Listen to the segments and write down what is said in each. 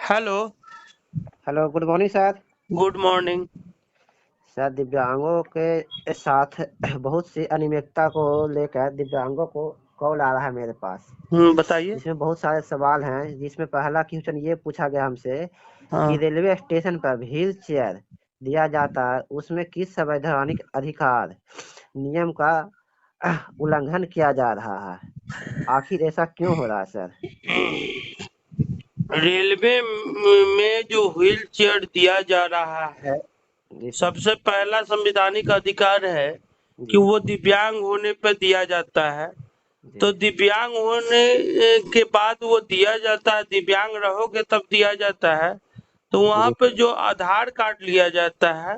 Hello. Hello, good morning sir. Good morning. Sir, दिव्यांगों के साथ बहुत सी अनियमितता को लेकर दिव्यांगों को कॉल आ रहा है मेरे पास, बताइए। जिसमें बहुत सारे सवाल हैं। जिसमें पहला क्वेश्चन ये पूछा गया हमसे कि हाँ। रेलवे स्टेशन पर व्हील चेयर दिया जाता है, उसमें किस संवैधानिक अधिकार नियम का उल्लंघन किया जा रहा है? आखिर ऐसा क्यों हो रहा है सर? रेलवे में जो व्हील चेयर दिया जा रहा है, जी सर। सबसे पहला संवैधानिक अधिकार है कि जी। वो दिव्यांग होने पर दिया जाता है। जी। तो दिव्यांग होने के बाद वो दिया जाता है, दिव्यांग रहोगे तब दिया जाता है। तो वहाँ जी। पे जो आधार कार्ड लिया जाता है,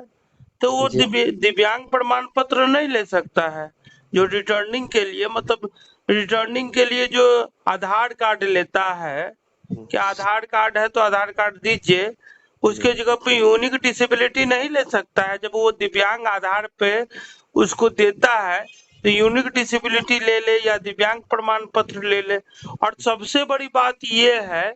तो वो जी। दिव्यांग प्रमाण पत्र नहीं ले सकता है। जो रिटर्निंग के लिए, मतलब रिटर्निंग के लिए जो आधार कार्ड लेता है, कि आधार कार्ड है तो आधार कार्ड दीजिए, जी। उसके जगह पे यूनिक डिसेबिलिटी नहीं ले सकता है। जब वो दिव्यांग आधार पे उसको देता है तो यूनिक डिसेबिलिटी ले ले या दिव्यांग प्रमाण पत्र ले ले। और सबसे बड़ी बात ये है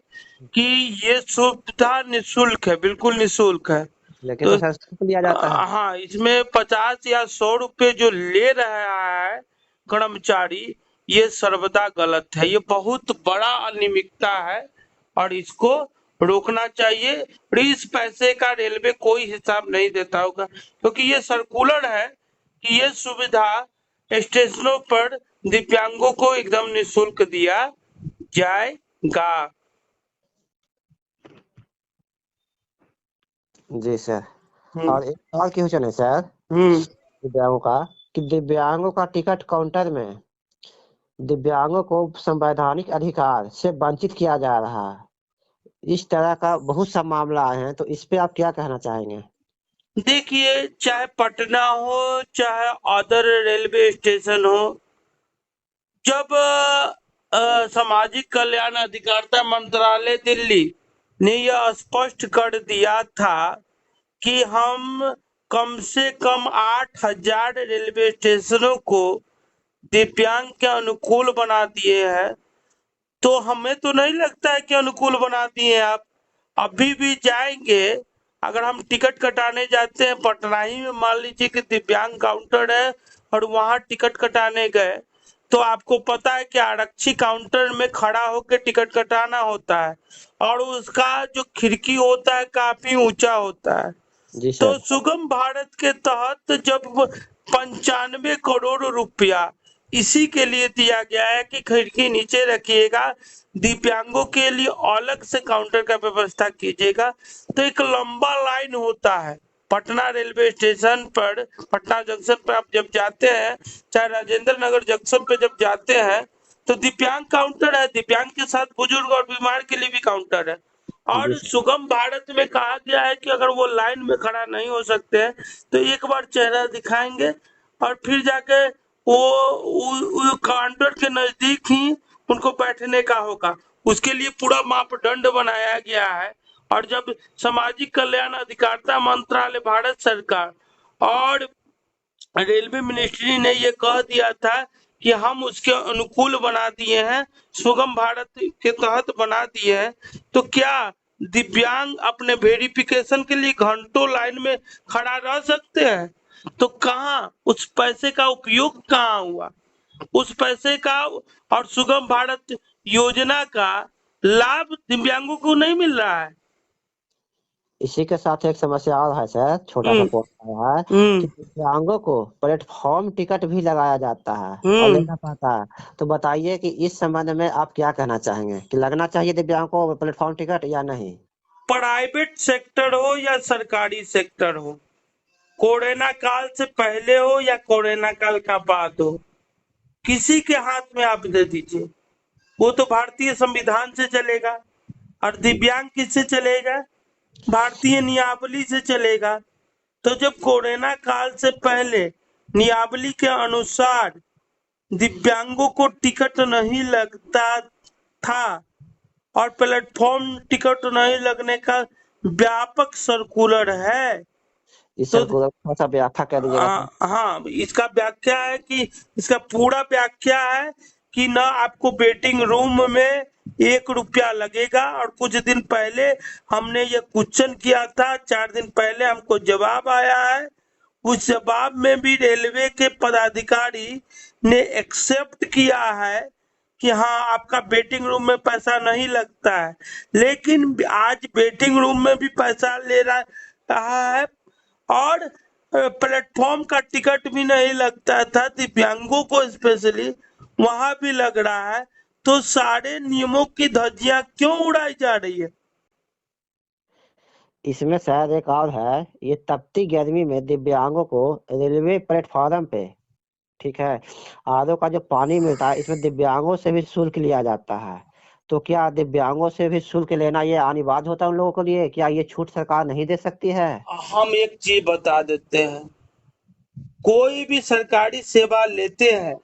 कि ये सुविधा निशुल्क है, बिल्कुल निशुल्क है। लेकिन तो तो सर शुल्क लिया जाता है। हाँ, इसमें 50 या 100 रुपए जो ले रहा है कर्मचारी, ये सर्वदा गलत है। ये बहुत बड़ा अनियमितता है और इसको रोकना चाहिए। और इस पैसे का रेलवे कोई हिसाब नहीं देता होगा, क्योंकि ये सर्कुलर है कि ये सुविधा स्टेशनों पर दिव्यांगों को एकदम निशुल्क दिया जाएगा। जी सर। हम्म। और एक और क्वेश्चन है सर, हम्म। दिव्यांगों का, कि दिव्यांगों का टिकट काउंटर में दिव्यांगों को संवैधानिक अधिकार से वंचित किया जा रहा है। इस तरह का बहुत सा मामला आए हैं, तो इस पे आप क्या कहना चाहेंगे? देखिए, चाहे पटना हो चाहे अदर रेलवे स्टेशन हो, जब सामाजिक कल्याण अधिकारिता मंत्रालय दिल्ली ने यह स्पष्ट कर दिया था कि हम कम से कम 8,000 रेलवे स्टेशनों को दिव्यांग के अनुकूल बना दिए हैं, तो हमें तो नहीं लगता है कि अनुकूल बना दिए आप। अभी भी जाएंगे, अगर हम टिकट कटाने जाते हैं पटना ही में, मान लीजिए कि दिव्यांग काउंटर है और वहां टिकट कटाने गए, तो आपको पता है कि आरक्षी काउंटर में खड़ा होकर टिकट कटाना होता है और उसका जो खिड़की होता है काफी ऊंचा होता है। जी तो सर। सुगम भारत के तहत जब 95 करोड़ रुपया इसी के लिए दिया गया है कि खिड़की नीचे रखिएगा, दिव्यांगों के लिए अलग से काउंटर का व्यवस्था कीजिएगा, तो एक लंबा लाइन होता है पटना रेलवे स्टेशन पर। पटना जंक्शन पर आप जब जाते हैं, चाहे राजेंद्र नगर जंक्शन पे जब जाते हैं, तो दिव्यांग काउंटर है, दिव्यांग के साथ बुजुर्ग और बीमार के लिए भी काउंटर है। जी और सर। सुगम भारत में कहा गया है कि अगर वो लाइन में खड़ा नहीं हो सकते हैं तो एक बार चेहरा दिखाएंगे और फिर जाके वो काउंटर के नजदीक ही उनको बैठने का होगा। उसके लिए पूरा मापदंड बनाया गया है। और जब सामाजिक कल्याण अधिकारिता मंत्रालय भारत सरकार और रेलवे मिनिस्ट्री ने ये कह दिया था कि हम उसके अनुकूल बना दिए हैं, सुगम भारत के तहत बना दिए हैं, तो क्या दिव्यांग अपने वेरिफिकेशन के लिए घंटों लाइन में खड़ा रह सकते हैं? तो कहाँ उस पैसे का उपयोग कहाँ हुआ? उस पैसे का और सुगम भारत योजना का लाभ दिव्यांगों को नहीं मिल रहा है। इसी के साथ एक समस्या और है सर, छोटा सा हम्म। पॉइंट आया है हम्म। कि दिव्यांगों को प्लेटफॉर्म टिकट भी लगाया जाता है और हम्म। लेना पड़ता है। तो बताइए कि इस संबंध में आप क्या कहना चाहेंगे, कि लगना चाहिए दिव्यांगों को प्लेटफॉर्म टिकट या नहीं? प्राइवेट सेक्टर हो या सरकारी सेक्टर हो, कोरोना काल से पहले हो या कोरोना काल का बाद हो, किसी के हाथ में आप दे दीजिए, वो तो भारतीय संविधान से चलेगा। और दिव्यांग किससे चलेगा? भारतीय नियमावली से चलेगा। तो जब कोरोना काल से पहले नियमावली के अनुसार दिव्यांगों को टिकट नहीं लगता था और प्लेटफॉर्म टिकट नहीं लगने का व्यापक सर्कुलर है, इस तो सर्कुलर को थोड़ा सा व्याख्या कर दीजिएगा सर। हाँ, इसका व्याख्या है कि इसका पूरा व्याख्या है कि न आपको वेटिंग रूम में 1 रुपया लगेगा। और कुछ दिन पहले हमने ये क्वेश्चन किया था, 4 दिन पहले हमको जवाब आया है। उस जवाब में भी रेलवे के पदाधिकारी ने एक्सेप्ट किया है कि हाँ, आपका वेटिंग रूम में पैसा नहीं लगता है। लेकिन आज वेटिंग रूम में भी पैसा ले रहा है और प्लेटफॉर्म का टिकट भी नहीं लगता था, दिव्यांगों को स्पेशली वहां भी लग रहा है। तो सारे नियमों की धज्जियां क्यों उड़ाई जा रही है? इसमें शायद एक और है, ये तपती गर्मी में दिव्यांगों को रेलवे प्लेटफॉर्म पे, ठीक है, आरओ का जो पानी मिलता है इसमें दिव्यांगों से भी शुल्क लिया जाता है। तो क्या दिव्यांगों से भी शुल्क लेना ये अनिवार्य होता है उन लोगों के लिए? क्या ये छूट सरकार नहीं दे सकती है? हम एक चीज बता देते हैं, कोई भी सरकारी सेवा लेते हैं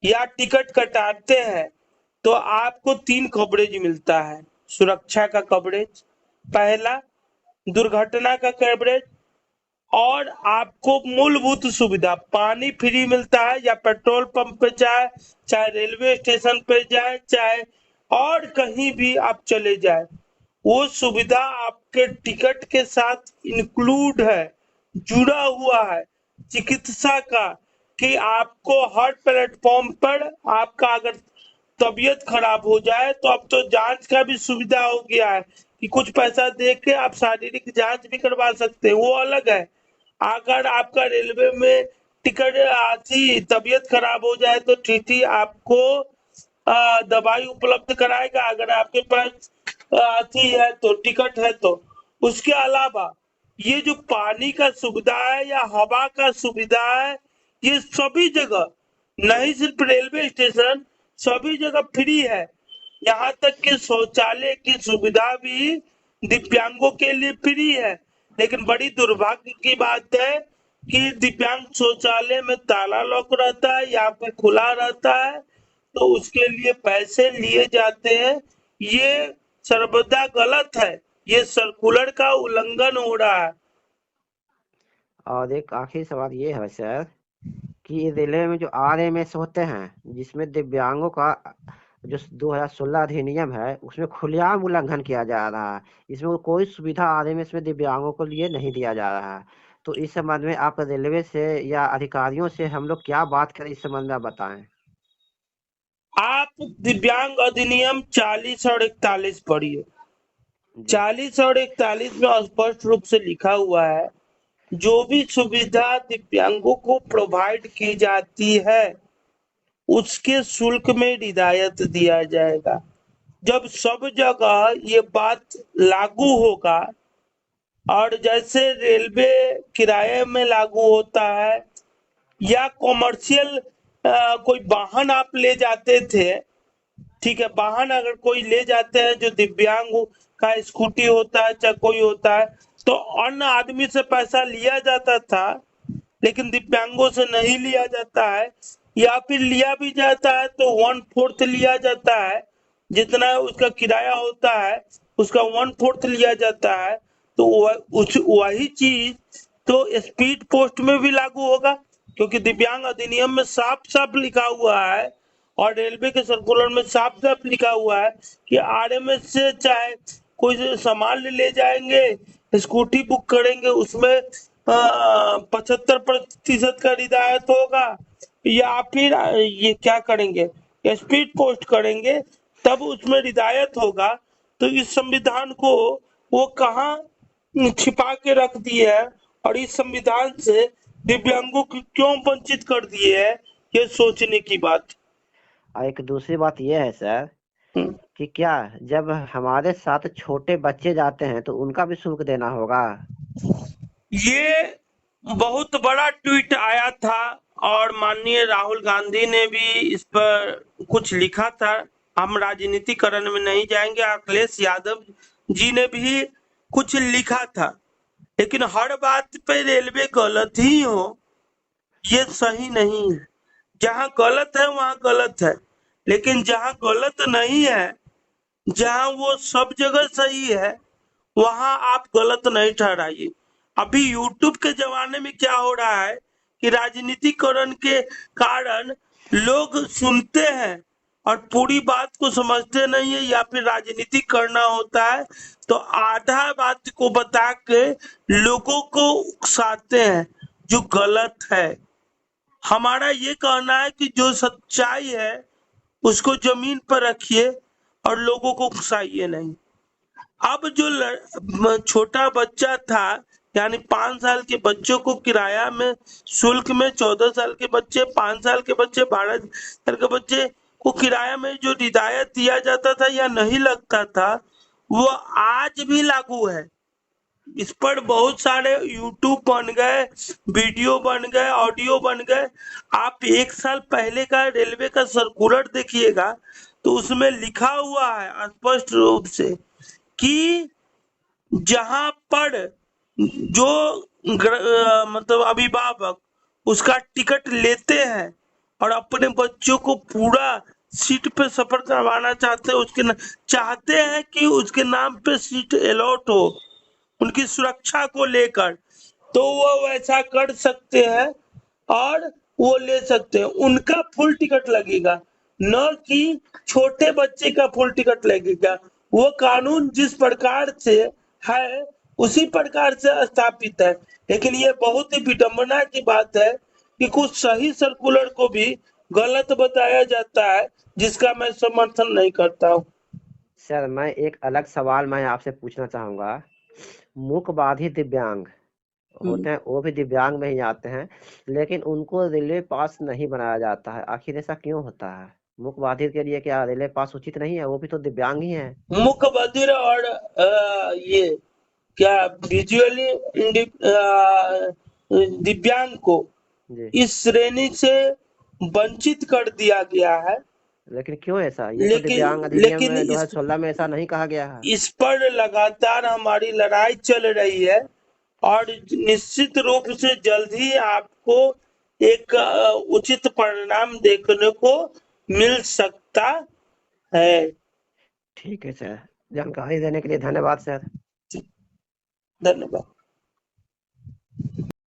या टिकट कटाते हैं तो आपको 3 कवरेज मिलता है। सुरक्षा का कवरेज पहला, दुर्घटना का कवरेज, और आपको मूलभूत सुविधा पानी फ्री मिलता है, या पेट्रोल पंप पे जाए, चाहे रेलवे स्टेशन पे जाए, चाहे और कहीं भी आप चले जाए, वो सुविधा आपके टिकट के साथ इंक्लूड है, जुड़ा हुआ है। चिकित्सा का, कि आपको हर प्लेटफॉर्म पर आपका अगर तबीयत खराब हो जाए तो अब तो जांच का भी सुविधा हो गया है कि कुछ पैसा दे के आप शारीरिक जांच भी करवा सकते हैं, वो अलग है। अगर आपका रेलवे में टिकट आती तबीयत खराब हो जाए तो टीटी आपको दवाई उपलब्ध कराएगा, अगर आपके पास आती है तो टिकट है तो। उसके अलावा ये जो पानी का सुविधा है या हवा का सुविधा है, ये सभी जगह, नहीं सिर्फ रेलवे स्टेशन, सभी जगह फ्री है। यहाँ तक कि शौचालय की सुविधा भी दिव्यांगों के लिए फ्री है। लेकिन बड़ी दुर्भाग्य की बात है कि दिव्यांग शौचालय में ताला लॉक रहता है या फिर खुला रहता है, तो उसके लिए पैसे लिए जाते हैं। ये सर्वदा गलत है, ये सर्कुलर का उल्लंघन हो रहा है। और एक आखिरी सवाल ये है सर, कि रेलवे में जो आरएमएस होते हैं जिसमें दिव्यांगों का जो 2016 अधिनियम है उसमें खुलेआम उल्लंघन किया जा रहा है। इसमें कोई सुविधा आरएमएस में दिव्यांगों को लिए नहीं दिया जा रहा है। तो इस संबंध में आप रेलवे से या अधिकारियों से हम लोग क्या बात करें, इस संबंध में आप बताएं। आप दिव्यांग अधिनियम 40 और 41 पढ़िए। जी 40 और 41 में स्पष्ट रूप से लिखा हुआ है, जो भी सुविधा दिव्यांगों को प्रोवाइड की जाती है उसके शुल्क में रियायत दिया जाएगा। जब सब जगह ये बात लागू होगा, और जैसे रेलवे किराए में लागू होता है या कॉमर्शियल कोई वाहन आप ले जाते थे, ठीक है, वाहन अगर कोई ले जाते हैं जो दिव्यांग का स्कूटी होता है चाहे कोई होता है, तो अन्य आदमी से पैसा लिया जाता था, लेकिन दिव्यांगों से नहीं लिया जाता है। या फिर लिया भी जाता है तो 1/4 लिया जाता है, जितना उसका किराया होता है उसका 1/4 लिया जाता है। तो वही चीज तो स्पीड पोस्ट में भी लागू होगा, क्योंकि दिव्यांग अधिनियम में साफ साफ लिखा हुआ है और रेलवे के सर्कुलर में साफ साफ लिखा हुआ है कि आरएमएस से चाहे कोई सामान ले जाएंगे, स्कूटी बुक करेंगे, उसमें 75% का रियायत होगा, या फिर ये क्या करेंगे, स्पीड पोस्ट करेंगे, तब उसमें रियायत होगा। तो इस संविधान को वो कहाँ छिपा के रख दिए है, और इस संविधान से दिव्यांगों को क्यों वंचित कर दिए है, ये सोचने की बात। और एक दूसरी बात ये है सर, हम्म। कि क्या जब हमारे साथ छोटे बच्चे जाते हैं तो उनका भी शुल्क देना होगा? ये बहुत बड़ा ट्वीट आया था और माननीय राहुल गांधी ने भी इस पर कुछ लिखा था। हम राजनीतिकरण में नहीं जाएंगे, अखिलेश यादव जी ने भी कुछ लिखा था, लेकिन हर बात पे रेलवे गलत ही हो ये सही नहीं है। जहां गलत है वहां गलत है, लेकिन जहां गलत नहीं है, जहां वो सब जगह सही है, वहां आप गलत नहीं ठहराइए। अभी YouTube के जमाने में क्या हो रहा है कि राजनीतिकरण के कारण लोग सुनते हैं और पूरी बात को समझते नहीं है, या फिर राजनीति करना होता है तो आधा बात को बता के लोगों को उकसाते हैं, जो गलत है। हमारा ये कहना है कि जो सच्चाई है उसको जमीन पर रखिए और लोगों को उकसाइए नहीं। अब जो छोटा बच्चा था, यानी 5 साल के बच्चों को किराया में शुल्क में 14 साल के बच्चे, 5 साल के बच्चे, 12 साल के बच्चे को किराया में जो रियायत दिया जाता था या नहीं लगता था, वो आज भी लागू है। इस पर बहुत सारे यूट्यूब बन गए, वीडियो बन गए, ऑडियो बन गए। आप 1 साल पहले का रेलवे का सर्कुलर देखिएगा तो उसमें लिखा हुआ है स्पष्ट रूप से कि जहां पर जो मतलब अभिभावक उसका टिकट लेते हैं और अपने बच्चों को पूरा सीट पे सफर करवाना चाहते हैं, चाहते हैं कि उसके नाम पे सीट अलॉट हो उनकी सुरक्षा को लेकर, तो वो वैसा कर सकते हैं और वो ले सकते हैं। उनका फुल टिकट लगेगा, न कि छोटे बच्चे का फुल टिकट लगेगा। वो कानून जिस प्रकार से है उसी प्रकार से स्थापित है। लेकिन ये बहुत ही विडंबना की बात है कि कुछ सही सर्कुलर को भी गलत बताया जाता है, जिसका मैं समर्थन नहीं करता हूँ। सर मैं एक अलग सवाल मैं आपसे पूछना चाहूंगा। मूक बाधित दिव्यांग होते हैं, वो भी दिव्यांग में ही आते हैं, लेकिन उनको रेलवे पास नहीं बनाया जाता है, आखिर ऐसा क्यों होता है? मूक बाधित के लिए क्या रेलवे पास उचित नहीं है? वो भी तो दिव्यांग ही है। मुख बधिर और ये क्या विजुअली दिव्यांग को जी, इस श्रेणी से वंचित कर दिया गया है। लेकिन क्यों ऐसा? ये तो दिव्यांग लेकिन अधिनियम लेकिन में इस 2016 में ऐसा नहीं कहा गया है। इस पर लगातार हमारी लड़ाई चल रही है और निश्चित रूप से जल्द ही आपको एक उचित परिणाम देखने को मिल सकता है। ठीक है सर, जानकारी देने के लिए धन्यवाद सर। धन्यवाद।